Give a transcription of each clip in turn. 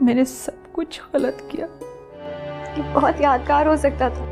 मैंने सब कुछ गलत किया। ये बहुत यादगार हो सकता था।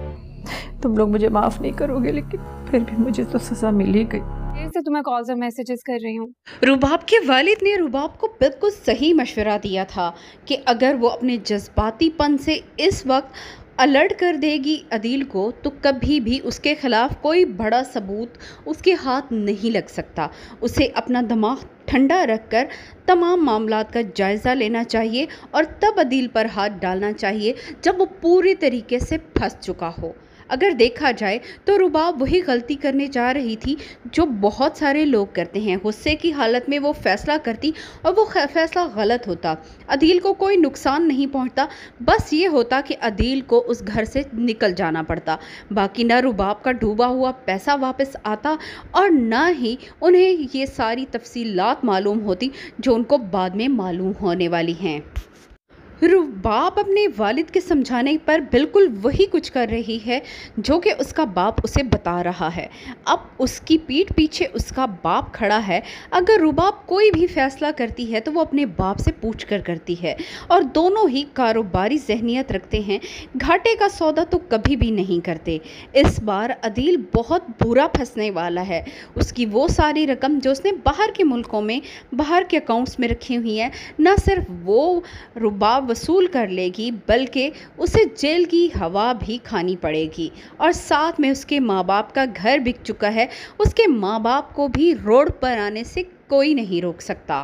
तुम लोग मुझे माफ़ नहीं करोगे, लेकिन फिर भी मुझे तो सज़ा मिल ही गई। देर से तुम्हें कॉल्स और मैसेजेस कर रही हूँ। रुबाब के वालिद ने रुबाब को बिल्कुल सही मशवरा दिया था कि अगर वो अपने जज्बातीपन से इस वक्त अलर्ट कर देगी अदील को, तो कभी भी उसके खिलाफ कोई बड़ा सबूत उसके हाथ नहीं लग सकता। उसे अपना दिमाग ठंडा रखकर तमाम मामलात का जायज़ा लेना चाहिए और तब अदील पर हाथ डालना चाहिए जब वो पूरी तरीके से फंस चुका हो। अगर देखा जाए तो रुबाब वही गलती करने जा रही थी जो बहुत सारे लोग करते हैं। गुस्से की हालत में वो फैसला करती और वो फैसला गलत होता। अदील को कोई नुकसान नहीं पहुंचता, बस ये होता कि अदील को उस घर से निकल जाना पड़ता। बाकी ना रुबाब का डूबा हुआ पैसा वापस आता और ना ही उन्हें ये सारी तफसीलात मालूम होती जो उनको बाद में मालूम होने वाली हैं। रुबाब अपने वालिद के समझाने पर बिल्कुल वही कुछ कर रही है जो कि उसका बाप उसे बता रहा है। अब उसकी पीठ पीछे उसका बाप खड़ा है। अगर रुबाब कोई भी फैसला करती है तो वो अपने बाप से पूछ कर करती है और दोनों ही कारोबारी जहनियत रखते हैं। घाटे का सौदा तो कभी भी नहीं करते। इस बार अदील बहुत बुरा फंसने वाला है। उसकी वो सारी रकम जो उसने बाहर के मुल्कों में बाहर के अकाउंट्स में रखी हुई हैं, न सिर्फ वो रुबाब वसूल कर लेगी बल्कि उसे जेल की हवा भी खानी पड़ेगी। और साथ में उसके माँ बाप का घर बिक चुका है। उसके माँ बाप को भी रोड पर आने से कोई नहीं रोक सकता।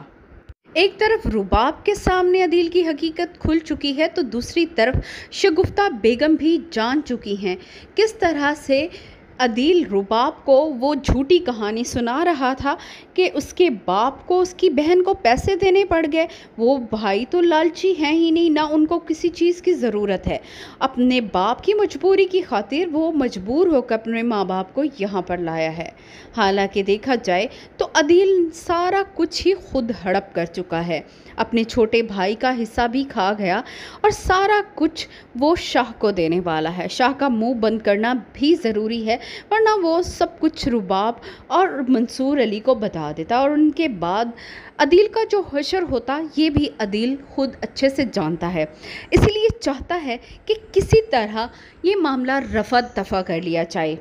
एक तरफ रुबाब के सामने अदील की हकीकत खुल चुकी है तो दूसरी तरफ शगुफ्ता बेगम भी जान चुकी हैं किस तरह से अदील रुबाब को वो झूठी कहानी सुना रहा था कि उसके बाप को उसकी बहन को पैसे देने पड़ गए। वो भाई तो लालची हैं ही नहीं, ना उनको किसी चीज़ की ज़रूरत है। अपने बाप की मजबूरी की खातिर वो मजबूर होकर अपने माँ बाप को यहाँ पर लाया है। हालांकि देखा जाए तो अदील सारा कुछ ही खुद हड़प कर चुका है। अपने छोटे भाई का हिस्सा भी खा गया और सारा कुछ वो शाह को देने वाला है। शाह का मुंह बंद करना भी ज़रूरी है, वरना वो सब कुछ रुबाब और मंसूर अली को बता देता और उनके बाद अदील का जो हशर होता ये भी अदील खुद अच्छे से जानता है। इसलिए चाहता है कि किसी तरह ये मामला रफा दफा कर लिया जाए।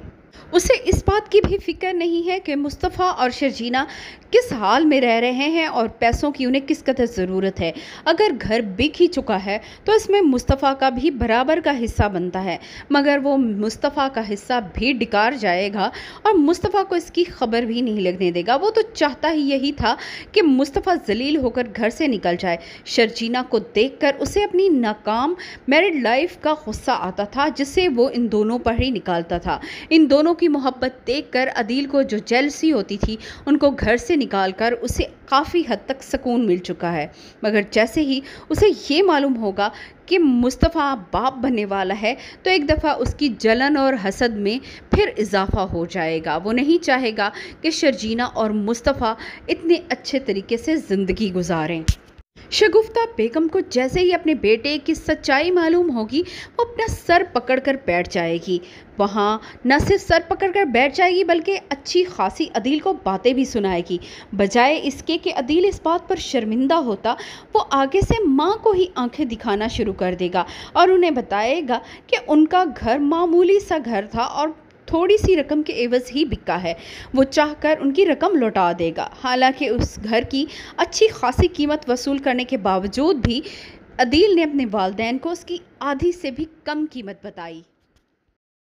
उसे इस बात की भी फिक्र नहीं है कि मुस्तफ़ा और शर्जीना किस हाल में रह रहे हैं और पैसों की उन्हें किस कदर ज़रूरत है। अगर घर बिक ही चुका है तो इसमें मुस्तफ़ा का भी बराबर का हिस्सा बनता है, मगर वो मुस्तफ़ा का हिस्सा भी डिकार जाएगा और मुस्तफ़ा को इसकी खबर भी नहीं लगने देगा। वो तो चाहता ही यही था कि मुस्तफ़ा जलील होकर घर से निकल जाए। शर्जीना को देखकर उसे अपनी नाकाम मैरिड लाइफ का गुस्सा आता था जिसे वो इन दोनों पर ही निकालता था। इन दोनों की मोहब्बत देखकर अदील को जो जेलसी होती थी उनको घर से निकालकर उसे काफ़ी हद तक सुकून मिल चुका है। मगर जैसे ही उसे ये मालूम होगा कि मुस्तफ़ा बाप बनने वाला है तो एक दफ़ा उसकी जलन और हसद में फिर इजाफा हो जाएगा। वो नहीं चाहेगा कि शर्जीना और मुस्तफ़ा इतने अच्छे तरीके से ज़िंदगी गुजारें। शगुफ्ता बेगम को जैसे ही अपने बेटे की सच्चाई मालूम होगी वो अपना सर पकड़कर बैठ जाएगी। वहाँ न सिर्फ सर पकड़कर बैठ जाएगी बल्कि अच्छी खासी अदील को बातें भी सुनाएगी। बजाय इसके कि अदील इस बात पर शर्मिंदा होता, वो आगे से माँ को ही आंखें दिखाना शुरू कर देगा और उन्हें बताएगा कि उनका घर मामूली सा घर था और थोड़ी सी रकम के एवज़ ही बिका है। वो चाहकर उनकी रकम लौटा देगा। हालांकि उस घर की अच्छी खासी कीमत वसूल करने के बावजूद भी अदील ने अपने वालिदैन को उसकी आधी से भी कम कीमत बताई।